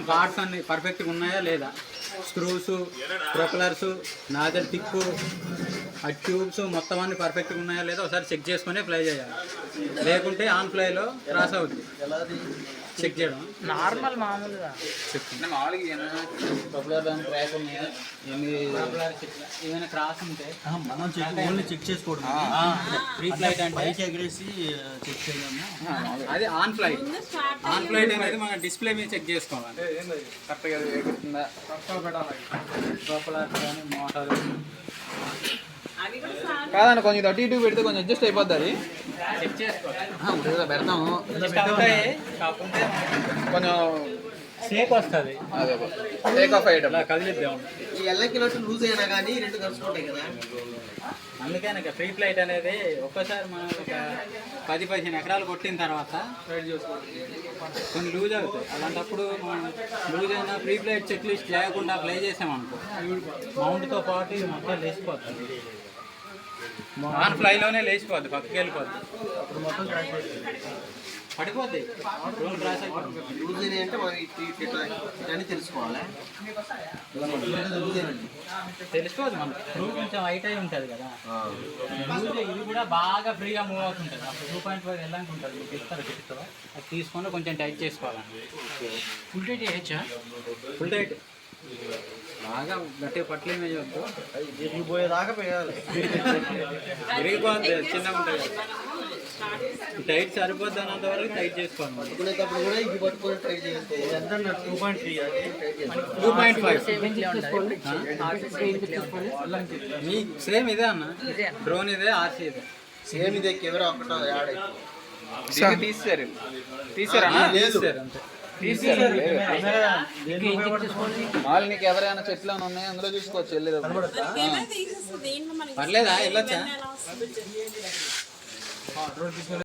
మొత్తం పార్ట్స్ అన్ని పర్ఫెక్ట్గా ఉన్నాయా లేదా, స్క్రూస్, ప్రొపెలర్స్, నాజల్ టిప్పు, ఆ ట్యూబ్స్ మొత్తం అన్ని పర్ఫెక్ట్గా ఉన్నాయా లేదా ఒకసారి చెక్ చేసుకొని ఫ్లై చేయాలి. లేకుంటే ఆన్ ఫ్లైలో క్రాస్ అవుతుంది. చెక్ చేయడం నార్మల్ మామూలుగా క్రాక్ ఉన్నాయా, ఏమైనా క్రాస్ ఉంటే మనం ఓన్లీ చెక్ చేసుకోవడం. ప్రీ ఫ్లైట్ అంటే పైకి ఎగరేసి చెక్ చేయడము. అది ఆన్ ఫ్లైట్. ఆన్ ఫ్లైట్ అనేది మనం డిస్ప్లే మీద చెక్ చేసుకోవాలి. కరెక్ట్గా ఎగురుతుందా, ప్రొపెలర్ కానీ మోటార్ కాదండి, కొంచెం అటు ఇటు పెడితే కొంచెం అడ్జస్ట్ అయిపోద్ది. అది చెక్ చేసుకోవాలి. ఉంటుంది పెడతాము, కాకుంటే కొంచెం షేక్ వస్తుంది. అదే టేక్ ఆఫ్ అయ్యేటప్పుడు ఇలా కదిలిద్దాం. ఈ ఎల్లకి లూజ్ అయినా కానీ రెండు కలుసుకుంటాయి కదా. అందుకే ఫ్రీ ఫ్లైట్ అనేది ఒక్కసారి మనం ఒక 10-15 ఎకరాలు కొట్టిన తర్వాత కొన్ని లూజ్ అవుతాయి. అలాంటప్పుడు మనం లూజ్ అయినా ఫ్రీ ఫ్లైట్ చెక్ లిస్ట్ లేకుండా ఫ్లై చేసామనుకో మౌంట్తో పాటు ఇది మొత్తం లేచిపోతుంది. ఆన్ ఫ్లైలోనే లేచిపోద్ది, పక్కకి వెళ్ళిపోద్ది. అప్పుడు మొత్తం ట్రాక్ పడిపోద్ది, డ్రోన్ క్రాష్ అయిపోతుంది. లూజ్ అయినాయి అంటే మనం ఇట్లా తెలుసుకోవాలి. లూజ్ అయినండి తెలిసిపోదు మనకి. క్రూ కొంచెం హైట్ అయి ఉంటుంది కదా, లూజ్ ఇది కూడా బాగా ఫ్రీగా మూవ్ అవుతుంటుంది. అప్పుడు 2.5 వెళ్ళడానికి ఉంటుంది. మీకు ఇస్తారు కిట్తో, అది తీసుకొని కొంచెం టైట్ చేసుకోవాలండి. ఫుల్ టైట్ చేయొచ్చా? ఫుల్ టైట్ బాగా గట్టిగా పట్లేమే చేయొద్దు, పోయేదాకా పోయాలి. విరిగిపోద్ది, చిన్నగా ఉంటుంది. టైట్ సరిపోద్ది అన్నంత వరకు టైట్ చేసుకోవాలి. పట్టుకునేటప్పుడు కూడా ఇది పట్టుకొని ట్రై చేస్తే ఎంత 2.3 2.5 మీ సేమ్ ఇదే అన్న, డ్రోన్ ఇదే, ఆర్సీ ఇదే సేమ్ ఇదే. కెమెరా ఒకటో యాడ్ తీసారు అంతే. మాల్ నీకు ఎవరైనా చెట్లు ఏమైనా ఉన్నాయో అందులో చూసుకోవచ్చు. వెళ్ళేది పర్లేదా, వెళ్ళొచ్చా?